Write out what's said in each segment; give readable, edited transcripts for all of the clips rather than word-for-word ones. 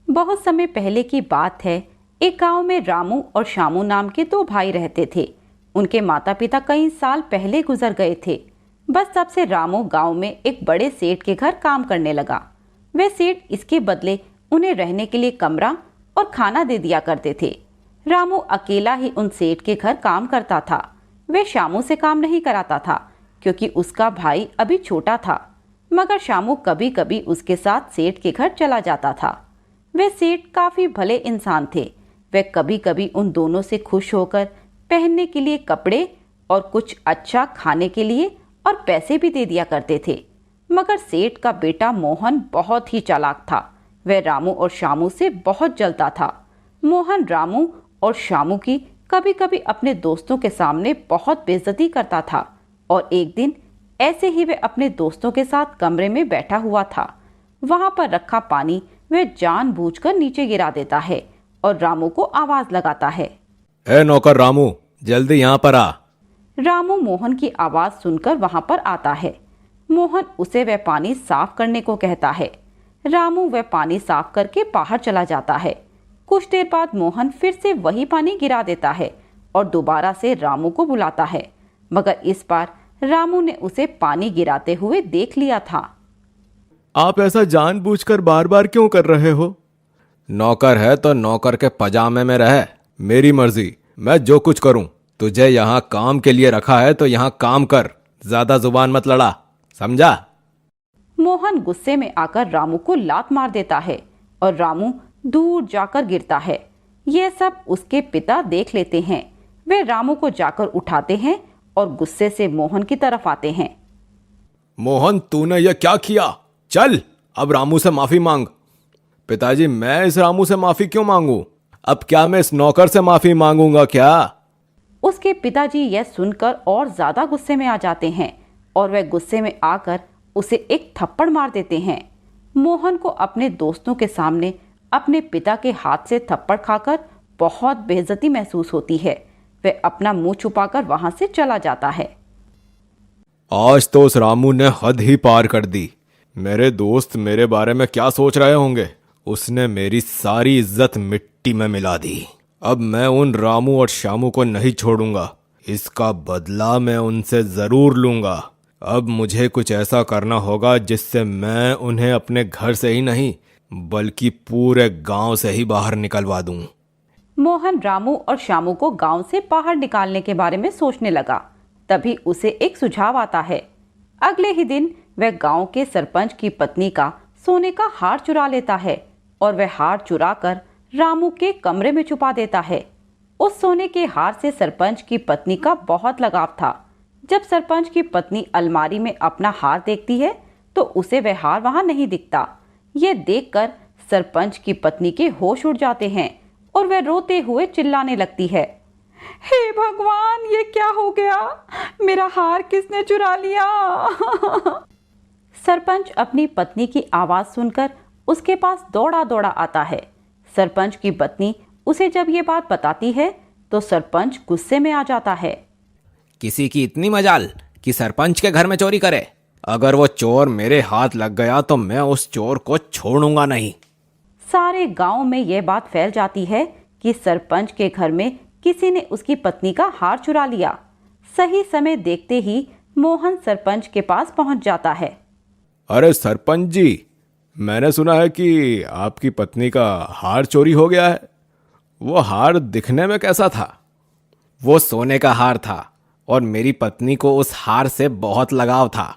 बहुत समय पहले की बात है। एक गांव में रामू और श्यामू नाम के दो भाई रहते थे। उनके माता पिता कई साल पहले गुजर गए थे। बस तब से रामू गांव में एक बड़े सेठ के घर काम करने लगा। वह सेठ इसके बदले उन्हें रहने के लिए कमरा और खाना दे दिया करते थे। रामू अकेला ही उन सेठ के घर काम करता था। वह श्यामू से काम नहीं कराता था क्योंकि उसका भाई अभी छोटा था। मगर श्यामू कभी कभी उसके साथ सेठ के घर चला जाता था। वे सेठ काफी भले इंसान थे। वे कभी कभी उन दोनों से खुश होकर पहनने के लिए कपड़े और कुछ अच्छा खाने के लिए और पैसे भी दे दिया करते थे। मगर सेठ का बेटा मोहन बहुत ही चालाक था। वह रामू और श्यामू से बहुत जलता था। मोहन रामू और श्यामू की कभी कभी अपने दोस्तों के सामने बहुत बेइज्जती करता था। और एक दिन ऐसे ही वह अपने दोस्तों के साथ कमरे में बैठा हुआ था। वहां पर रखा पानी वह जानबूझकर नीचे गिरा देता है और रामू को आवाज लगाता है। ए नौकर रामू, जल्दी यहाँ पर आ। रामू मोहन की आवाज सुनकर वहां पर आता है। मोहन उसे वह पानी साफ करने को कहता है। रामू वह पानी साफ करके बाहर चला जाता है। कुछ देर बाद मोहन फिर से वही पानी गिरा देता है और दोबारा से रामू को बुलाता है। मगर इस बार रामू ने उसे पानी गिराते हुए देख लिया था। आप ऐसा जानबूझकर बार बार क्यों कर रहे हो? नौकर है तो नौकर के पजामे में रह। मेरी मर्जी, मैं जो कुछ करूं। तुझे यहाँ काम के लिए रखा है तो यहाँ काम कर, ज्यादा जुबान मत लड़ा, समझा? मोहन गुस्से में आकर रामू को लात मार देता है और रामू दूर जाकर गिरता है। यह सब उसके पिता देख लेते हैं। वे रामू को जाकर उठाते हैं और गुस्से से मोहन की तरफ आते हैं। मोहन, तूने यह क्या किया? चल, अब रामू से माफी मांग। पिताजी, मैं इस रामू से माफी क्यों मांगू? अब क्या मैं इस नौकर से माफी मांगूंगा क्या? उसके पिताजी यह सुनकर और ज्यादा गुस्से में आ जाते हैं और वह गुस्से में आकर उसे एक थप्पड़ मार देते हैं। मोहन को अपने दोस्तों के सामने अपने पिता के हाथ से थप्पड़ खाकर बहुत बेइज्जती महसूस होती है। वह अपना मुंह छुपाकर वहां से चला जाता है। आज तो उस रामू ने हद ही पार कर दी। मेरे दोस्त मेरे बारे में क्या सोच रहे होंगे? उसने मेरी सारी इज्जत मिट्टी में मिला दी। अब मैं उन रामू और श्यामू को नहीं छोड़ूंगा। इसका बदला मैं उनसे जरूर लूंगा। अब मुझे कुछ ऐसा करना होगा जिससे मैं उन्हें अपने घर से ही नहीं बल्कि पूरे गांव से ही बाहर निकलवा दूं। मोहन रामू और श्यामू को गांव से बाहर निकालने के बारे में सोचने लगा। तभी उसे एक सुझाव आता है। अगले ही दिन वह गांव के सरपंच की पत्नी का सोने का हार चुरा लेता है और वह हार चुराकर रामू के कमरे में छुपा देता है। उस सोने के हार से सरपंच की पत्नी का बहुत लगाव था। जब सरपंच की पत्नी अलमारी में अपना हार देखती है तो उसे वह हार वहां नहीं दिखता। यह देखकर सरपंच की पत्नी के होश उड़ जाते हैं और वह रोते हुए चिल्लाने लगती है। हे भगवान, ये क्या हो गया? मेरा हार किसने चुरा लिया? सरपंच अपनी पत्नी की आवाज सुनकर उसके पास दौड़ा दौड़ा आता है। सरपंच की पत्नी उसे जब ये बात बताती है तो सरपंच गुस्से में आ जाता है। किसी की इतनी मजाल कि सरपंच के घर में चोरी करे? अगर वो चोर मेरे हाथ लग गया तो मैं उस चोर को छोड़ूंगा नहीं। सारे गांव में यह बात फैल जाती है कि सरपंच के घर में किसी ने उसकी पत्नी का हार चुरा लिया। सही समय देखते ही मोहन सरपंच के पास पहुंच जाता है। अरे सरपंच जी, मैंने सुना है कि आपकी पत्नी का हार चोरी हो गया है। वो हार दिखने में कैसा था? वो सोने का हार था और मेरी पत्नी को उस हार से बहुत लगाव था।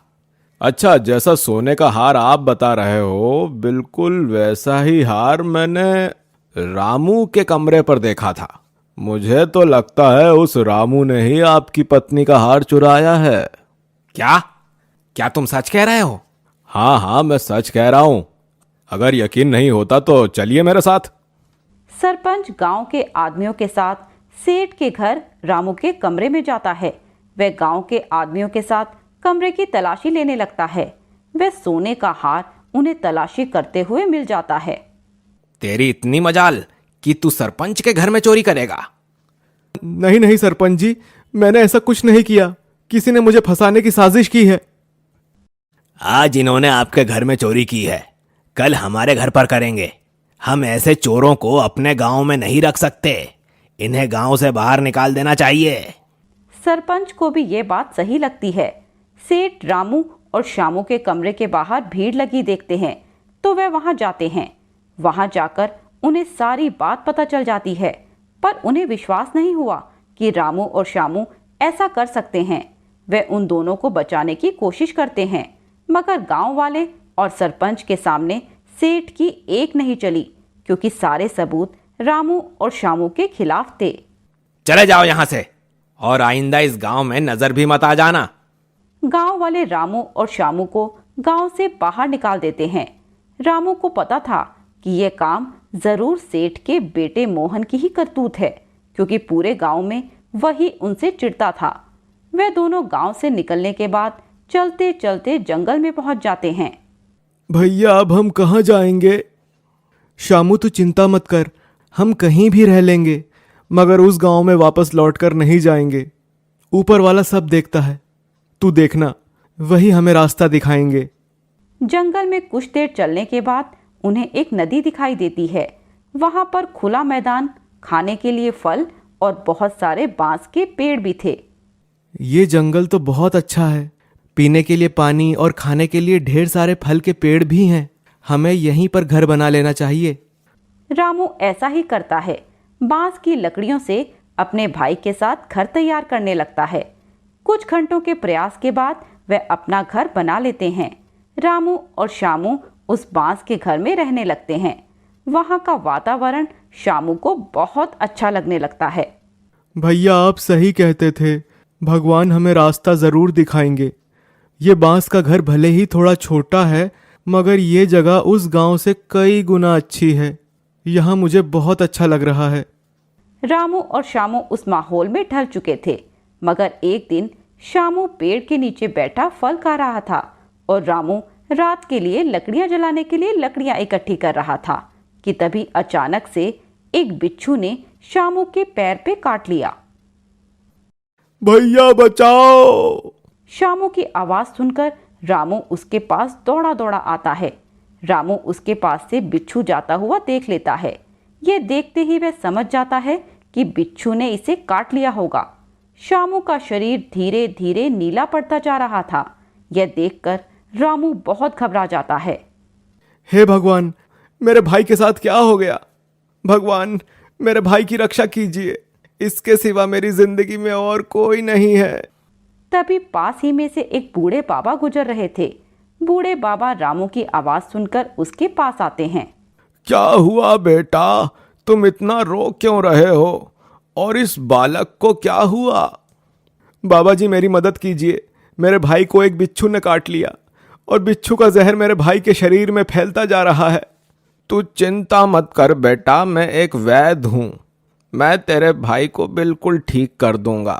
अच्छा, जैसा सोने का हार आप बता रहे हो, बिल्कुल वैसा ही हार मैंने रामू के कमरे पर देखा था। मुझे तो लगता है उस रामू ने ही आपकी पत्नी का हार चुराया है। क्या? क्या तुम सच कह रहे हो? हाँ हाँ, मैं सच कह रहा हूं। अगर यकीन नहीं होता तो चलिए मेरे साथ। सरपंच गांव के आदमियों के साथ सेठ के घर रामू के कमरे में जाता है। वह गांव के आदमियों के साथ कमरे की तलाशी लेने लगता है। वह सोने का हार उन्हें तलाशी करते हुए मिल जाता है। तेरी इतनी मजाल कि तू सरपंच के घर में चोरी करेगा? नहीं नहीं सरपंच जी, मैंने ऐसा कुछ नहीं किया। किसी ने मुझे फंसाने की साजिश की है। आज इन्होंने आपके घर में चोरी की है, कल हमारे घर पर करेंगे। हम ऐसे चोरों को अपने गांव में नहीं रख सकते। इन्हें गांव से बाहर निकाल देना चाहिए। सरपंच को भी ये बात सही लगती है। सेठ रामू और शामू के कमरे के बाहर भीड़ लगी देखते हैं तो वे वहां जाते हैं। वहां जाकर उन्हें सारी बात पता चल जाती है, पर उन्हें विश्वास नहीं हुआ कि रामू और शामू ऐसा कर सकते हैं। वे उन दोनों को बचाने की कोशिश करते हैं, मगर गांव वाले और सरपंच के सामने सेठ की एक नहीं चली, क्योंकि सारे सबूत रामू और शामू के खिलाफ थे। चले जाओ यहाँ से, और आइंदा इस गांव में नजर भी मत आ जाना। गांव वाले रामू और शामू को गांव से बाहर निकाल देते हैं। रामू को पता था कि यह काम जरूर सेठ के बेटे मोहन की ही करतूत है, क्योंकि पूरे गांव में वही उनसे चिढ़ता था। वे दोनों गांव से निकलने के बाद चलते चलते जंगल में पहुंच जाते हैं। भैया अब हम कहाँ जाएंगे? शामू तू चिंता मत कर, हम कहीं भी रह लेंगे, मगर उस गांव में वापस लौटकर नहीं जाएंगे। ऊपर वाला सब देखता है, तू देखना, वही हमें रास्ता दिखाएंगे। जंगल में कुछ देर चलने के बाद उन्हें एक नदी दिखाई देती है। वहां पर खुला मैदान, खाने के लिए फल और बहुत सारे बांस के पेड़ भी थे। ये जंगल तो बहुत अच्छा है, पीने के लिए पानी और खाने के लिए ढेर सारे फल के पेड़ भी हैं। हमें यहीं पर घर बना लेना चाहिए। रामू ऐसा ही करता है। बांस की लकड़ियों से अपने भाई के साथ घर तैयार करने लगता है। कुछ घंटों के प्रयास के बाद वे अपना घर बना लेते हैं। रामू और शामू उस बांस के घर में रहने लगते हैं। वहां का वातावरण शामू को बहुत अच्छा लगने लगता है। भैया आप सही कहते थे, भगवान हमें रास्ता जरूर दिखाएंगे। ये बांस का घर भले ही थोड़ा छोटा है, मगर ये जगह उस गांव से कई गुना अच्छी है। यहाँ मुझे बहुत अच्छा लग रहा है। रामू और शामू उस माहौल में ढल चुके थे, मगर एक दिन शामू पेड़ के नीचे बैठा फल खा रहा था और रामू रात के लिए लकड़ियां जलाने के लिए लकड़ियां इकट्ठी कर रहा था कि तभी अचानक से एक बिच्छू ने शामू के पैर पे काट लिया। भैया बचाओ! शामू की आवाज सुनकर रामू उसके पास दौड़ा दौड़ा आता है। रामू उसके पास से बिच्छू जाता हुआ देख लेता है। यह देखते ही वह समझ जाता है कि बिच्छू ने इसे काट लिया होगा। शामू का शरीर धीरे धीरे नीला पड़ता जा रहा था। यह देखकर रामू बहुत घबरा जाता है। हे भगवान, मेरे भाई के साथ क्या हो गया? भगवान, मेरे भाई की रक्षा कीजिए। इसके सिवा मेरी जिंदगी में और कोई नहीं है। तभी पास ही में से एक बूढ़े बाबा गुजर रहे थे। बूढ़े बाबा रामू की आवाज सुनकर उसके पास आते हैं। क्या हुआ बेटा, तुम इतना रो क्यों रहे हो? और इस बालक को क्या हुआ? बाबा जी मेरी मदद कीजिए। मेरे भाई को एक बिच्छू ने काट लिया और बिच्छू का जहर मेरे भाई के शरीर में फैलता जा रहा है। तू चिंता मत कर बेटा, मैं एक वैद्य हूँ। मैं तेरे भाई को बिल्कुल ठीक कर दूंगा।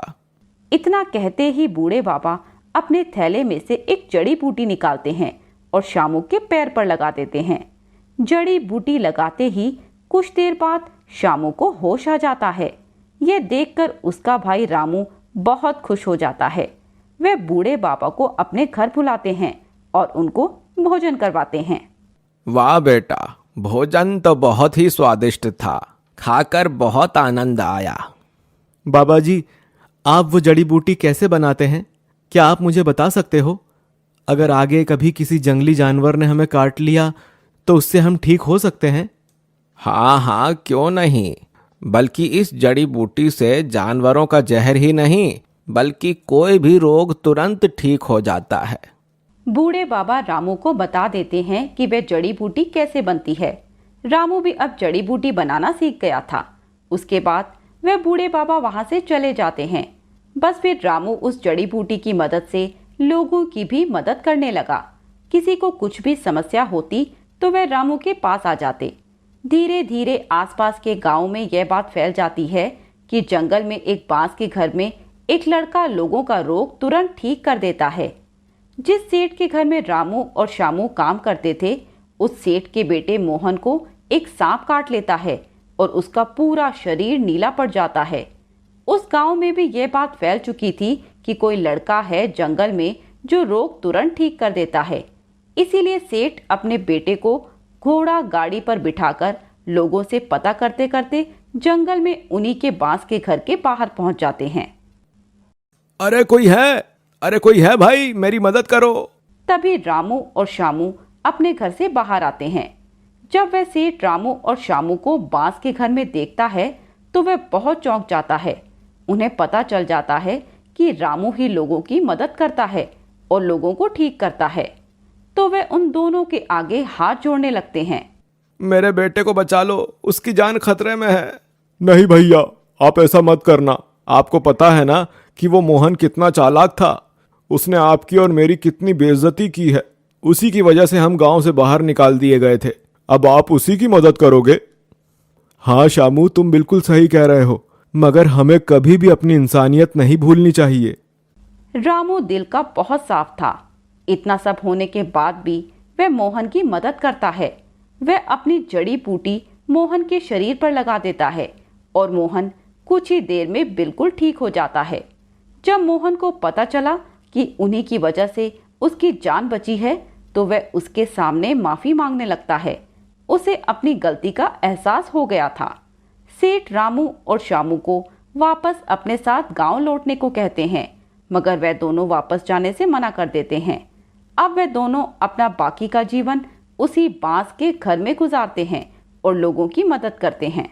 इतना कहते ही बूढ़े बाबा अपने थैले में से एक जड़ी बूटी निकालते हैं और शामू के पैर पर लगा देते हैं। जड़ी बूटी लगाते ही कुछ देर बाद शामू को होश आ जाता है। यह देखकर उसका भाई रामू बहुत खुश हो जाता है। वह बूढ़े बाबा को अपने घर बुलाते हैं और उनको भोजन करवाते हैं। वाह बेटा, भोजन तो बहुत ही स्वादिष्ट था, खाकर बहुत आनंद आया। बाबा जी, आप वो जड़ी बूटी कैसे बनाते हैं? क्या आप मुझे बता सकते हो? अगर आगे कभी किसी जंगली जानवर ने हमें काट लिया तो उससे हम ठीक हो सकते हैं? हाँ हाँ, क्यों नहीं। बल्कि इस जड़ी बूटी से जानवरों का जहर ही नहीं, बल्कि कोई भी रोग तुरंत ठीक हो जाता है। बूढ़े बाबा रामू को बता देते हैं कि वह जड़ी बूटी कैसे बनती है। रामू भी अब जड़ी बूटी बनाना सीख गया था। उसके बाद वह बूढ़े बाबा वहां से चले जाते हैं। बस फिर रामू उस जड़ी बूटी की मदद से लोगों की भी मदद करने लगा। किसी को कुछ भी समस्या होती तो वह रामू के पास आ जाते। धीरे धीरे आसपास के गांव में यह बात फैल जाती है कि जंगल में एक बांस के घर में एक लड़का लोगों का रोग तुरंत ठीक कर देता है। जिस सेठ के घर में रामू और शामू काम करते थे, उस सेठ के बेटे मोहन को एक सांप काट लेता है और उसका पूरा शरीर नीला पड़ जाता है। उस गांव में भी यह बात फैल चुकी थी कि कोई लड़का है जंगल में जो रोग तुरंत ठीक कर देता है। इसीलिए सेठ अपने बेटे को घोड़ा गाड़ी पर बिठाकर लोगों से पता करते करते जंगल में उन्हीं के बांस के घर के बाहर पहुंच जाते हैं। अरे कोई है भाई, मेरी मदद करो। तभी रामू और शामू अपने घर से बाहर आते हैं। जब वह सेठ रामू और शामू को बांस के घर में देखता है तो वह बहुत चौंक जाता है। उन्हें पता चल जाता है कि रामू ही लोगों की मदद करता है और लोगों को ठीक करता है। तो वे उन दोनों के आगे हाथ जोड़ने लगते हैं। मेरे बेटे को बचा लो, उसकी जान खतरे में है। नहीं भैया, आप ऐसा मत करना। आपको पता है ना कि वो मोहन कितना चालाक था। उसने आपकी और मेरी कितनी बेइज्जती की है। उसी की वजह से हम गांव से बाहर निकाल दिए गए थे। अब आप उसी की मदद करोगे? हाँ शामू, तुम बिल्कुल सही कह रहे हो, मगर हमें कभी भी अपनी इंसानियत नहीं भूलनी चाहिए। रामू दिल का बहुत साफ था। इतना सब होने के बाद भी वह मोहन की मदद करता है। वह अपनी जड़ी बूटी मोहन के शरीर पर लगा देता है और मोहन कुछ ही देर में बिल्कुल ठीक हो जाता है। जब मोहन को पता चला कि उन्हीं की वजह से उसकी जान बची है तो वह उसके सामने माफी मांगने लगता है। उसे अपनी गलती का एहसास हो गया था। सेठ रामू और शामू को वापस अपने साथ गांव लौटने को कहते हैं, मगर वह दोनों वापस जाने से मना कर देते हैं। अब वे दोनों अपना बाकी का जीवन उसी बांस के घर में गुजारते हैं और लोगों की मदद करते हैं।